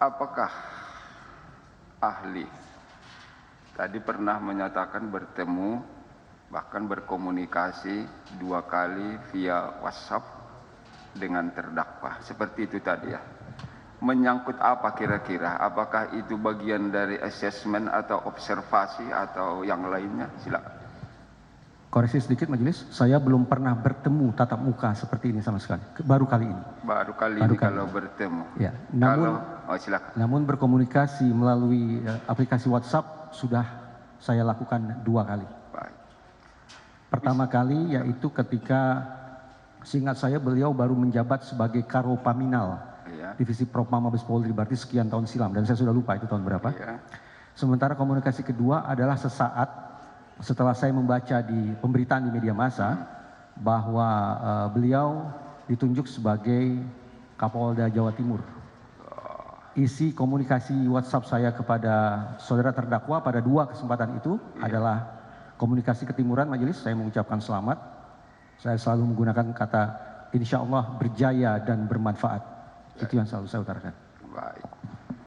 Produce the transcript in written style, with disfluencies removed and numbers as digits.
apakah ahli tadi pernah menyatakan bertemu bahkan berkomunikasi 2 kali via WhatsApp dengan terdakwa, seperti itu tadi ya? Menyangkut apa kira-kira? Apakah itu bagian dari asesmen atau observasi atau yang lainnya? Silakan. Koreksi sedikit majelis, saya belum pernah bertemu tatap muka seperti ini sama sekali. Baru kali ini. Baru kali ini kalau bertemu. Ya, silakan. Namun berkomunikasi melalui aplikasi WhatsApp sudah saya lakukan 2 kali. Baik. Pertama kali yaitu ketika seingat saya beliau baru menjabat sebagai Karopaminal Divisi Propam Mabes Polri, berarti sekian tahun silam dan saya sudah lupa itu tahun berapa. Sementara komunikasi kedua adalah sesaat setelah saya membaca di pemberitaan di media massa bahwa beliau ditunjuk sebagai Kapolda Jawa Timur. Isi komunikasi WhatsApp saya kepada saudara terdakwa pada 2 kesempatan itu adalah komunikasi ketimuran majelis. Saya mengucapkan selamat. Saya selalu menggunakan kata insya Allah berjaya dan bermanfaat. Itu yang selalu saya utarakan. Baik.